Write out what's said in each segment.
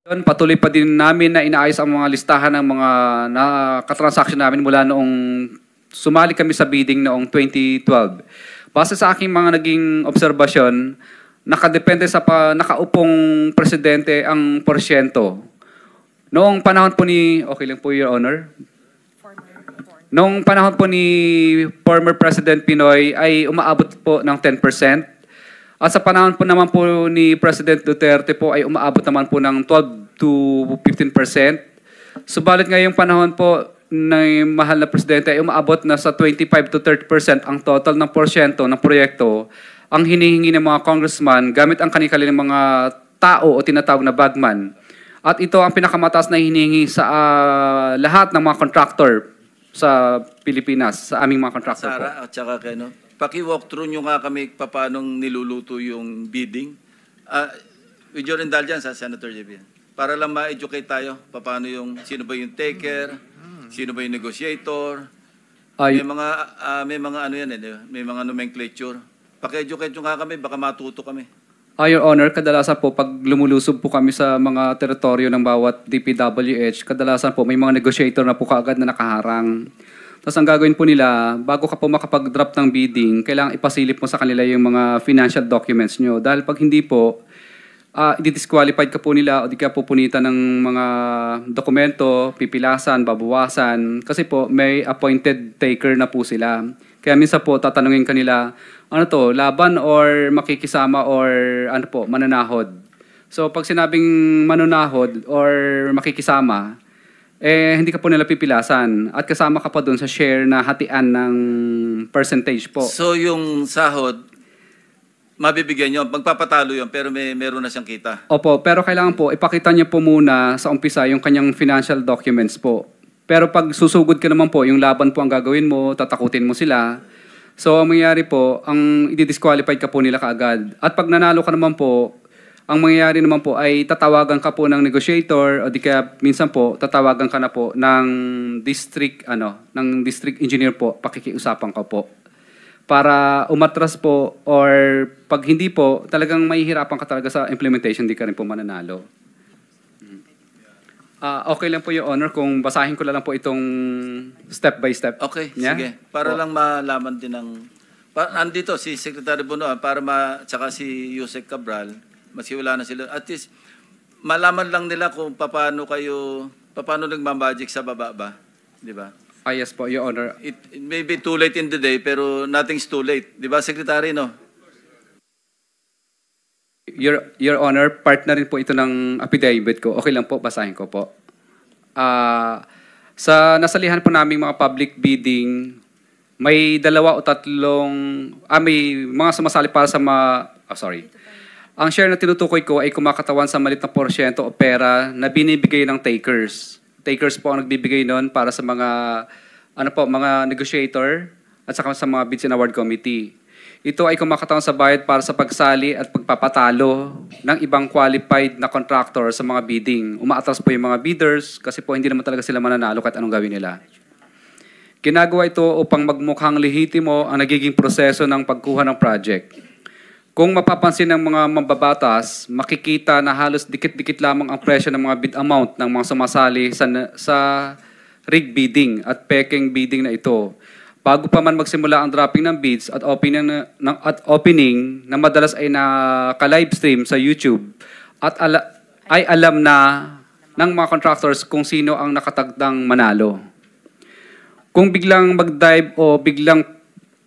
Patuloy pa din namin na inaayos ang mga listahan ng mga katransaksyon namin mula noong sumali kami sa bidding noong 2012. Base sa aking mga naging obserbasyon, nakadepende sa nakaupong presidente ang porsyento. Noong panahon po ni, okay lang po Your Honor, noong panahon po ni former President Pinoy ay umaabot po ng 10%. At sa panahon po naman po ni President Duterte po ay umaabot naman po ng 12 to 15%. Subalit ngayong panahon po ng mahal na presidente ay umaabot na sa 25 to 30% ang total ng porsyento ng proyekto ang hinihingi ng mga congressman gamit ang kanilang mga tao o tinatawag na bagman. At ito ang pinakamataas na hinihingi sa lahat ng mga contractor sa Pilipinas, sa aming mga contractor Sara, po. at saka kayo, paki-walkthrough nyo nga kami paano niluluto yung bidding. With your indulgence, Senator JB, para lang ma-educate tayo paano yung, sino ba yung taker, sino ba yung negotiator, may mga ano yan may mga nomenclature. Paki-educate nyo nga kami, baka matuto kami. Your Honor, kadalasan po pag lumulusob po kami sa mga teritoryo ng bawat DPWH, kadalasan po may mga negotiator na po kaagad na nakaharang. Tapos ang gagawin po nila, bago ka po makapag-drop ng bidding, kailangan ipasilip mo sa kanila yung mga financial documents nyo. Dahil pag hindi po, i-disqualified ka po nila o di ka po punitan ng mga dokumento, pipilasan, babawasan. Kasi po, may appointed taker na po sila. Kaya minsan po, tatanungin kanila, ano to, laban or makikisama or ano po, mananahod. So pag sinabing manunahod or makikisama, hindi ka po nila pipilasan at kasama ka pa doon sa share na hatian ng percentage po. So yung sahod, mabibigyan nyo, magpapatalo yun, pero meron na siyang kita. Opo, pero kailangan po, ipakita niyo po muna sa umpisa yung kanyang financial documents po. Pero pag susugod ka naman po, yung laban po ang gagawin mo, tatakutin mo sila. So ang mangyayari po, ang i-disqualified ka po nila kaagad. At pag nanalo ka naman po, ang mangyayari naman po ay tatawagan ka po ng negotiator o di kaya minsan po tatawagan ka na po ng district engineer po, pakikiusapan ka po. Para umatras po or pag hindi po, talagang mahihirapan ka talaga sa implementation, di ka rin po mananalo. Okay lang po Your Honor kung basahin ko lang po itong step by step. Okay, niya. sige. Para lang malaman din ng... andito si Secretary Bunoan para tsaka si Yusek Cabral, kasi wala na sila. At least, malaman lang nila kung paano nagmamagic sa baba ba. Di ba? Yes po, Your Honor. It may be too late in the day, pero nothing's too late. Di ba, Secretary, no? Your Honor, part na rin po ito ng affidavit ko. Okay lang po, basahin ko po. Sa nasalihan po namin mga public bidding, may 2 o 3, may mga sumasali para sa Ang share na tinutukoy ko ay kumakatawan sa maliit na porsyento o pera na binibigay ng takers. Takers po ang nagbibigay noon para sa mga mga negotiator at saka sa mga bids and award committee. Ito ay kumakatawan sa bayad para sa pagsali at pagpapatalo ng ibang qualified na contractor sa mga bidding. Umaatras po yung mga bidders kasi po hindi naman talaga sila mananalo kahit anong gawin nila. Ginagawa ito upang magmukhang lehitimo ang nagiging proseso ng pagkuha ng project. Kung mapapansin ng mga mambabatas, makikita na halos dikit-dikit lamang ang presyo ng mga bid amount ng mga sumasali sa rig bidding at peking bidding na ito. Bago pa man magsimula ang dropping ng bids at opening na madalas ay naka-livestream sa YouTube at ay alam na ng mga contractors kung sino ang nakatagdang manalo. Kung biglang mag-dive o biglang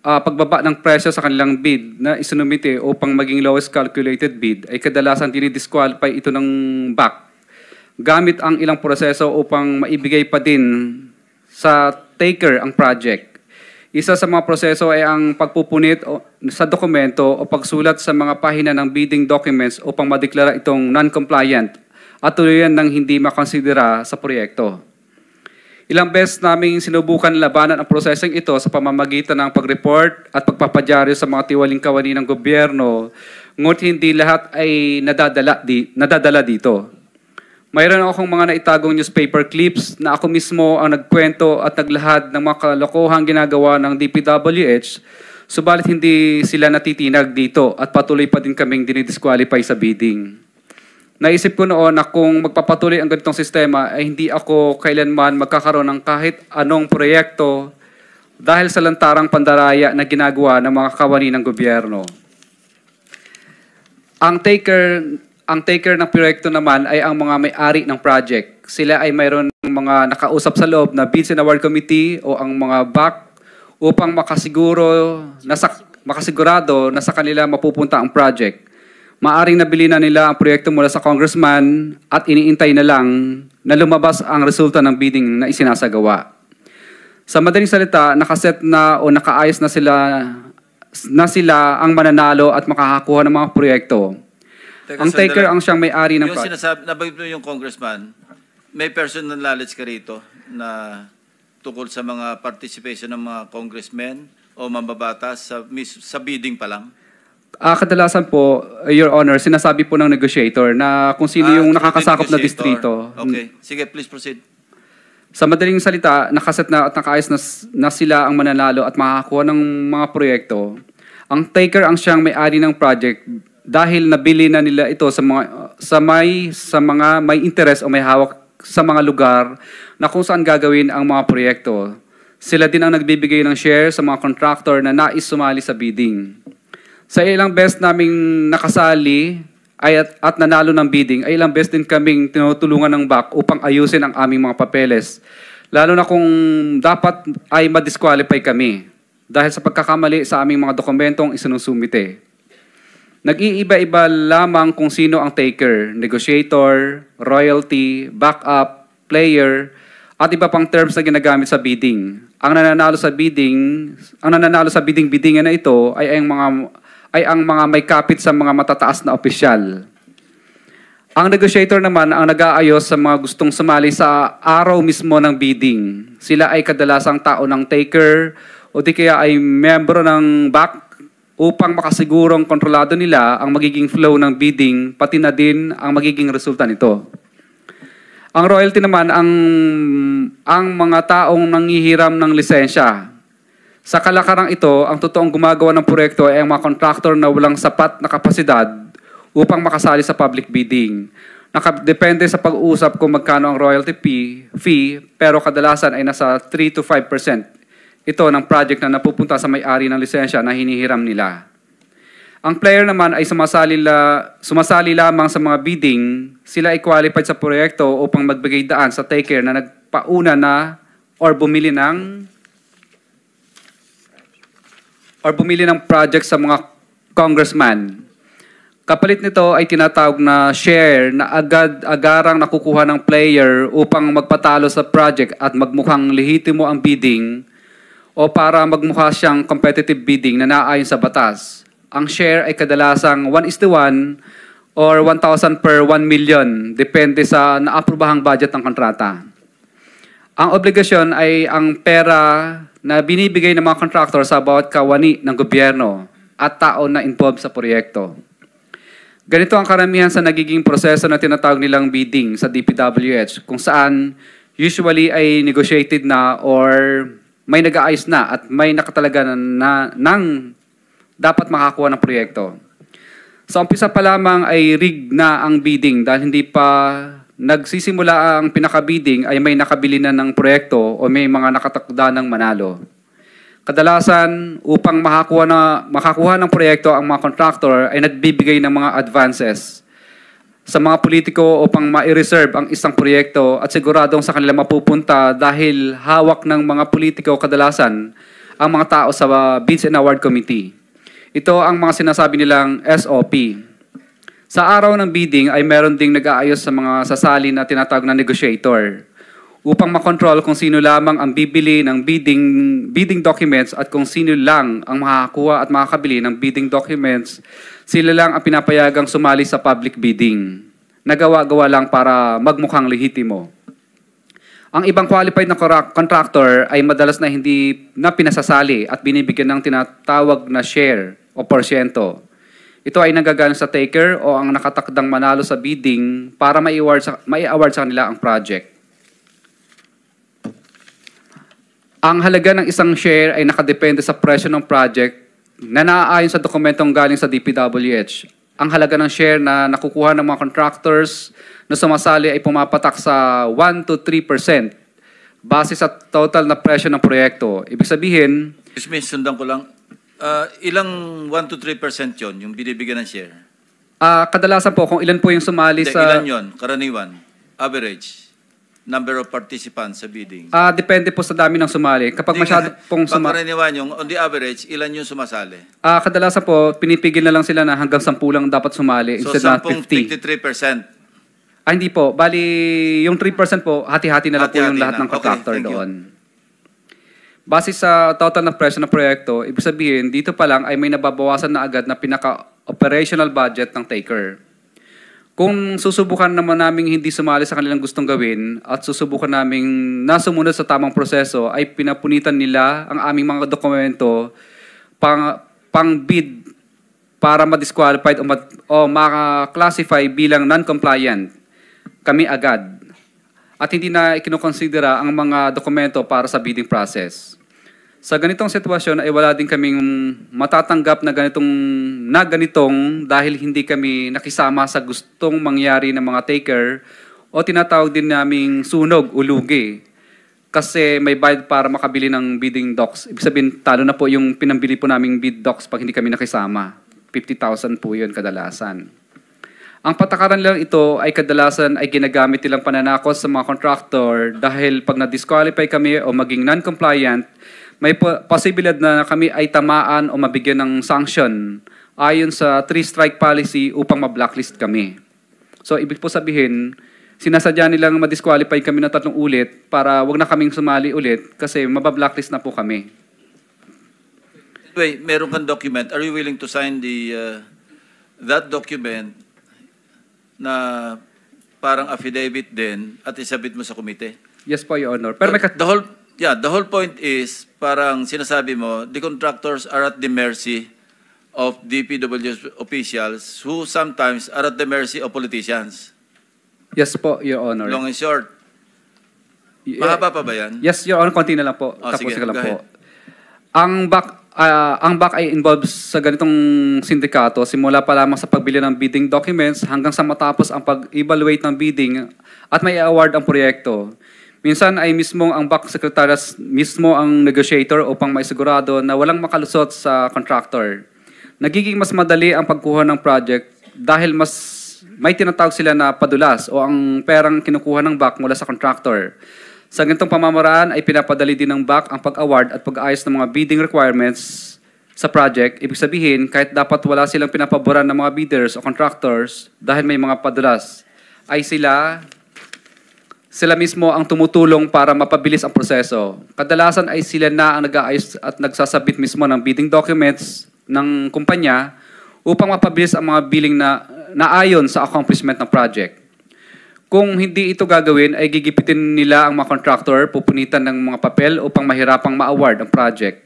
pagbaba ng presyo sa kanilang bid na isinumite upang maging lowest calculated bid ay kadalasan dinidisqualify ito ng back gamit ang ilang proseso upang maibigay pa din sa taker ang project. Isa sa mga proseso ay ang pagpupunit sa dokumento o pagsulat sa mga pahina ng bidding documents upang madeklara itong non-compliant at tuluyan ng hindi makonsidera sa proyekto. Ilang beses naming sinubukan labanan ang prosesong ito sa pamamagitan ng pag-report at pagpapadyaryo sa mga tiwaling kawani ng gobyerno, ngunit hindi lahat ay nadadala dito. Mayroon akong mga naitagong newspaper clips na ako mismo ang nagkwento at naglahad ng mga kalokohang ginagawa ng DPWH, subalit hindi sila natitinag dito at patuloy pa din kaming dinidisqualify sa bidding. Naisip ko noon na kung magpapatuloy ang ganitong sistema ay hindi ako kailanman magkakaroon ng kahit anong proyekto dahil sa lantarang pandaraya na ginagawa ng mga kawani ng gobyerno. Ang taker ng proyekto naman ay ang mga may-ari ng project. Sila ay mayroon ng mga nakausap sa loob na Bids and Award Committee o ang mga BAC upang makasigurado na sa kanila mapupunta ang project. Maaring nabili na nila ang proyekto mula sa congressman at iniintay na lang na lumabas ang resulta ng bidding na isinasagawa. Sa madaling salita, nakaset na o nakaayos na sila ang mananalo at makakakuha ng mga proyekto. Ang taker ang siyang may-ari ng project. Yung sinasabi, nabanggit mo yung congressman, may personal knowledge ka rito na tungkol sa mga participation ng mga congressmen o mambabatas sa bidding pa lang? Kadalasan po, Your Honor, sinasabi po ng negotiator na kung sino yung nakakasakop na distrito. Okay. Sige, please proceed. Sa madaling salita, nakaset na at nakaayos na sila ang mananalo at makakakuha ng mga proyekto. Ang taker ang siyang may-ari ng project dahil nabili na nila ito sa mga may interest o may hawak sa mga lugar na kung saan gagawin ang mga proyekto. Sila din ang nagbibigay ng share sa mga contractor na nais sumali sa bidding. Sa ilang beses naming nakasali at nanalo ng bidding, ay ilang beses din kaming tinutulungan ng BAC upang ayusin ang aming mga papeles. Lalo na kung dapat ay ma-disqualify kami dahil sa pagkakamali sa aming mga dokumentong isinusumite. Nag-iiba-iba lamang kung sino ang taker, negotiator, royalty, backup, player, at iba pang terms na ginagamit sa bidding. Ang nananalo sa bidding-biddingan na ito ay ang mga may kapit sa mga matataas na opisyal. Ang negotiator naman ang nag-aayos sa mga gustong sumali sa araw mismo ng bidding. Sila ay kadalasang tao ng taker o di kaya ay membro ng BAC upang makasigurong kontrolado nila ang magiging flow ng bidding pati na din ang magiging resulta nito. Ang royalty naman ang mga taong nanghihiram ng lisensya. Sa kalakarang ito, ang totoong gumagawa ng proyekto ay ang mga contractor na walang sapat na kapasidad upang makasali sa public bidding. Nakadepende sa pag-uusap kung magkano ang royalty fee, pero kadalasan ay nasa 3 to 5% ito ng project na napupunta sa may-ari ng lisensya na hinihiram nila. Ang player naman ay sumasali lamang sa mga bidding. Sila ay qualified sa proyekto upang magbigay daan sa taker na nagpauna na or bumili ng project sa mga congressman. Kapalit nito ay tinatawag na share na agad-agarang nakukuha ng player upang magpatalo sa project at magmukhang lehitimo ang bidding o para magmukha siyang competitive bidding na naayon sa batas. Ang share ay kadalasang 1:1 or 1,000 per 1 million, depende sa naaprobahang budget ng kontrata. Ang obligasyon ay ang pera na binibigay ng mga contractor sa bawat kawani ng gobyerno at tao na involved sa proyekto. Ganito ang karamihan sa nagiging proseso na tinatawag nilang bidding sa DPWH, kung saan usually ay negotiated na or may nag-aayos na at may nakatalaga ng dapat makakuha ng proyekto. Sa umpisa pa lamang ay rig na ang bidding dahil hindi pa nagsisimula ang pinaka-bidding ay may nakabili na ng proyekto o may mga nakatakda ng manalo. Kadalasan, upang makakuha ng proyekto ang mga contractor ay nagbibigay ng mga advances sa mga politiko upang ma-reserve ang isang proyekto at siguradong sa kanila mapupunta dahil hawak ng mga politiko kadalasan ang mga tao sa Bids and Award Committee. Ito ang mga sinasabi nilang SOP. Sa araw ng bidding ay meron ding nag-aayos sa mga sasali na tinatawag na negotiator upang makontrol kung sino lamang ang bibili ng bidding documents at kung sino lang ang makakakuha at makakabili ng bidding documents, sila lang ang pinapayagang sumali sa public bidding. Nagawa-gawa lang para magmukhang lehitimo. Ang ibang qualified na contractor ay madalas na hindi na pinasasali at binibigyan ng tinatawag na share o porsyento. Ito ay nagagana sa taker o ang nakatakdang manalo sa bidding para mai-award sa kanila ang project. Ang halaga ng isang share ay nakadepende sa presyo ng project na naaayon sa dokumentong galing sa DPWH. ang halaga ng share na nakukuha ng mga contractors na sumasali ay pumapatak sa 1 to 3% base sa total na presyo ng proyekto. Ibig sabihin, Excuse me, sundan ko lang. Ilang 1 to 3% yon yung binibigyan ng share? kadalasan po kung ilan po yung sumali Hindi, sa... ilan yon? Karaniwan? Average? Number of participants sa bidding? Depende po sa dami ng sumali. Kapag Hindi masyado nga, pong sumali... pangkaraniwan yung, on the average, ilan yung sumasali? kadalasan po, pinipigil na lang sila na hanggang 10 lang dapat sumali So, instead na 10, 50. 53%. Hindi po. Bali, yung 3% po, hati-hati na lang po yung Hati-hati lahat na. ng contractor Okay, thank you. doon. Base sa total na presyo ng proyekto, ibig sabihin, dito pa lang ay may nababawasan na agad na pinaka-operational budget ng taker. Kung susubukan naman namin hindi sumali sa kanilang gustong gawin at susubukan namin na sumunod sa tamang proseso, ay pinapunitan nila ang aming mga dokumento pang-bid para ma-disqualified o maka-classify bilang non-compliant. Kami agad. At hindi na ikinukonsidera ang mga dokumento para sa bidding process. Sa ganitong sitwasyon ay wala din kaming matatanggap na ganitong dahil hindi kami nakisama sa gustong mangyari ng mga taker o tinatawag din naming sunog o lugi. Kasi may bayad para makabili ng bidding docs. Ibig sabihin, talo na po yung pinambili po naming bid docs pag hindi kami nakisama. 50,000 po yun kadalasan. Ang patakaran lang ito ay kadalasan ay ginagamit nilang pananakot sa mga contractor dahil pag na-disqualify kami o maging non-compliant, may posibilidad na kami ay tamaan o mabigyan ng sanction ayon sa 3-strike policy upang ma-blacklist kami. So, ibig po sabihin, sinasadya nilang ma-disqualify kami na 3 ulit para wag na kaming sumali ulit kasi mabablacklist na po kami. Wait, meron kang document. Are you willing to sign that document na parang affidavit din at isabit mo sa komite? Yes po, Your Honor. Pero may the whole point is parang sinasabi mo, the contractors are at the mercy of DPWH officials who sometimes are at the mercy of politicians. Yes po, Your Honor. Long and short. Mahaba pa ba yan? Yes, Your Honor, konti na lang po. Oh, Tapos sige, ka lang go po. ahead. Ang back ay involved sa ganitong sindikato simula pa lamang sa pagbili ng bidding documents hanggang sa matapos ang pag-evaluate ng bidding at may award ang proyekto. Minsan ay mismo ang back secretariat mismo ang negotiator upang maisigurado na walang makalusot sa contractor. Nagiging mas madali ang pagkuha ng project dahil mas may tinatawag sila na padulas o ang perang kinukuha ng back mula sa contractor. Sa ganitong pamamaraan ay pinapadali din ng back ang pag-award at pag-ayos ng mga bidding requirements sa project. Ibig sabihin, kahit dapat wala silang pinapaboran ng mga bidders o contractors dahil may mga padulas, ay sila mismo ang tumutulong para mapabilis ang proseso. Kadalasan ay sila na ang nag-aayos at nagsasabit mismo ng bidding documents ng kumpanya upang mapabilis ang mga billing na naayon sa accomplishment ng project. Kung hindi ito gagawin, ay gigipitin nila ang mga contractor, pupunitan ng mga papel upang mahirapang ma-award ang project.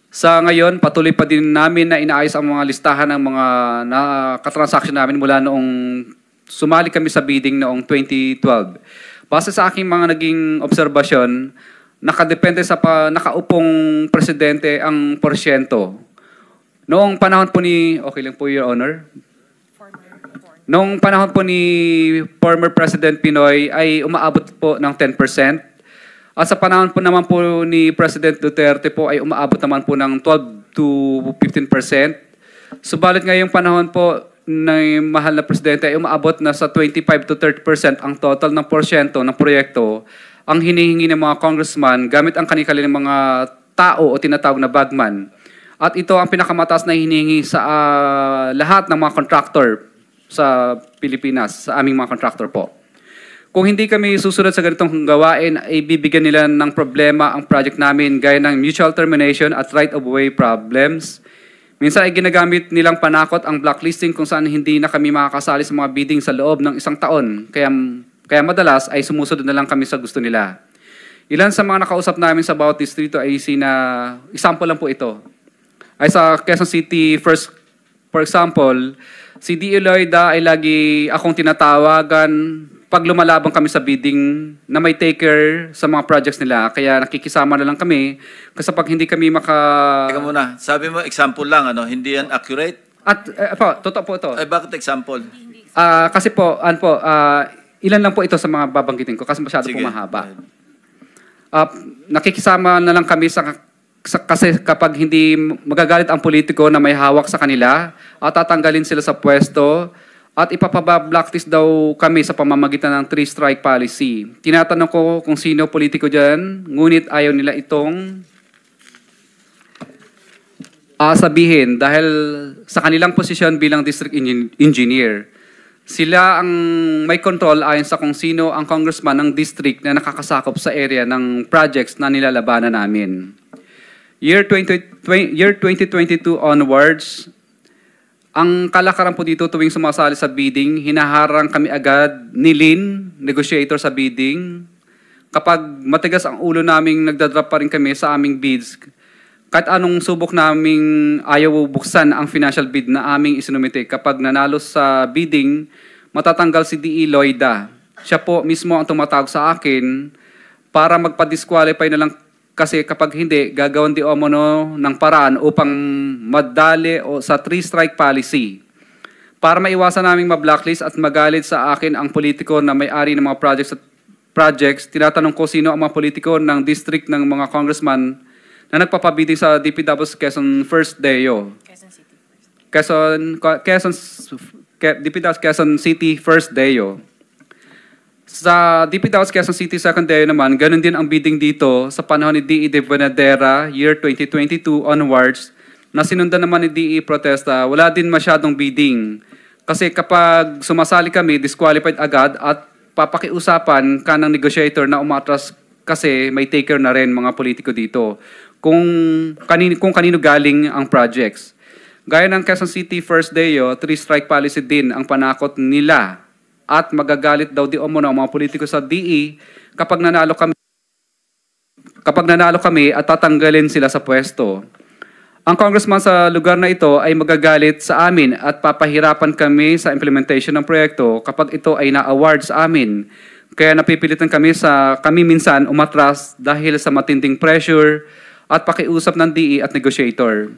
Sa ngayon, patuloy pa din namin na inaayos ang mga listahan ng mga nakatransaction namin mula noong sumali kami sa bidding noong 2012. Base sa aking mga naging obserbasyon, nakadepende sa nakaupong presidente ang porsyento. Noong panahon po ni... Okay lang po, Your Honor. Noong panahon po ni former President Pinoy ay umaabot po ng 10%. At sa panahon po naman po ni President Duterte po ay umaabot naman po ng 12 to 15%. Subalit ngayong panahon po ng mahal na presidente ay umaabot na sa 25 to 30% ang total ng porsyento ng proyekto ang hinihingi ng mga congressman gamit ang kanilang mga tao o tinatawag na bagman. At ito ang pinakamataas na hinihingi sa lahat ng mga contractor sa Pilipinas, sa aming mga contractor po. Kung hindi kami susunod sa ganitong gawain, ay bibigyan nila ng problema ang project namin gaya ng mutual termination at right-of-way problems. Minsan ay ginagamit nilang panakot ang blacklisting kung saan hindi na kami makakasali sa mga bidding sa loob ng 1 taon. Kaya madalas ay sumusunod na lang kami sa gusto nila. Ilan sa mga nakausap namin sa bawat distrito ay example lang po ito. Ay sa Quezon City, for example, si D. Eloida ay lagi akong tinatawagan pag lumalabang kami sa bidding na may taker sa mga projects nila. Kaya nakikisama na lang kami kasi pag hindi kami Teka muna, sabi mo example lang, hindi yan accurate? At totoo po ito. Ay, bakit example? Kasi po, ilan lang po ito sa mga babanggitin ko kasi masyado po Sige. mahaba. Nakikisama na lang kami kasi kapag hindi magagalit ang politiko na may hawak sa kanila at tatanggalin sila sa pwesto at ipapaba-blacklist daw kami sa pamamagitan ng 3-strike policy. Tinatanong ko kung sino politiko dyan, ngunit ayaw nila itong sabihin dahil sa kanilang posisyon bilang district engineer. Sila ang may control ayon sa kung sino ang congressman ng district na nakakasakop sa area ng projects na nilalabanan namin. Year 2022 onwards, ang kalakaran po dito tuwing sumasali sa bidding, hinaharang kami agad ni Lynn, negotiator sa bidding. Kapag matigas ang ulo naming nagdadrop pa rin kami sa aming bids, kahit anong subok naming ayaw buksan ang financial bid na aming isinumite. Kapag nanalo sa bidding, matatanggal si D.E. Loida. Siya po mismo ang tumatawag sa akin para magpa-disqualify na lang kasi kapag hindi, gagawin di umano ng paraan upang madali o sa 3-strike policy. Para maiwasan naming ma-blacklist at magalit sa akin ang politiko na may-ari ng mga projects, tinatanong ko sino ang mga politiko ng district ng mga congressman na nagpapabidding sa DPW's Quezon First Deo. DPW's Quezon City First Deo. Sa DPW's Quezon City Second Deo naman, ganun din ang bidding dito sa panahon ni D.E. De Buenadera, year 2022 onwards, na sinundan naman ni D.E. Protesta, wala din masyadong bidding. Kasi kapag sumasali kami, disqualified agad at papakiusapan ka ng negotiator na umatras kasi may taker na rin mga politiko dito. Kung kanino galing ang projects. Gaya ng Quezon City First Deo, 3-strike policy din ang panakot nila at magagalit daw di umano ang mga politiko sa DE kapag nanalo kami at tatanggalin sila sa pwesto. Ang congressman sa lugar na ito ay magagalit sa amin at papahirapan kami sa implementation ng proyekto kapag ito ay na-award sa amin. Kaya napipilitan kami minsan umatras dahil sa matinding pressure at pakiusap ng DE at negotiator.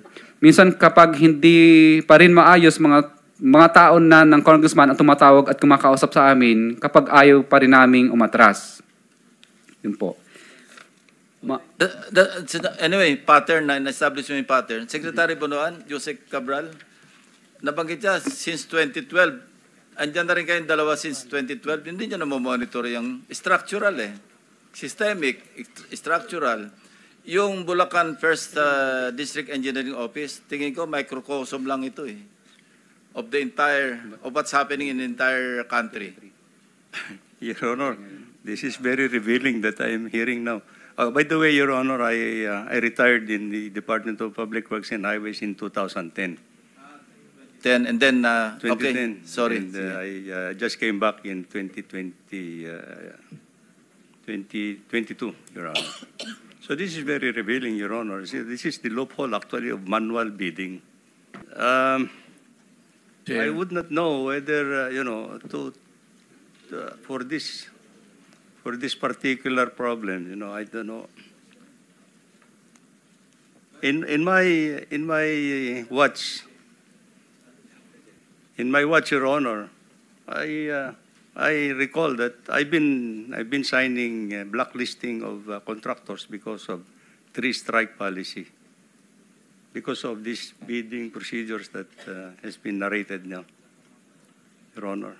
Minsan kapag hindi pa rin maayos mga taon na ng congressman ang tumatawag at kumakausap sa amin kapag ayaw pa rin naming umatras. Yun po. Anyway, pattern na establish mo yung pattern. Secretary Bonoan, Jose Cabral, nabanggit niya since 2012. Andyan na rin kayong dalawa since 2012. Hindi niyo na monitor yung structural systemic, structural. Yung Bulacan First District Engineering Office, tingin ko microcosm lang ito of what's happening in the entire country. Your Honor, this is very revealing that I am hearing now. By the way, Your Honor, I retired in the Department of Public Works and Highways in 2010. And then, 2010. okay, sorry. And I just came back in 2022, Your Honor. So this is very revealing, Your Honor. See, this is the loophole actually of manual bidding. I would not know whether for this particular problem, I don't know. In my watch, Your Honor, I recall that I've been signing blacklisting of contractors because of 3-strike policy. Because of these bidding procedures that has been narrated now, Your Honor.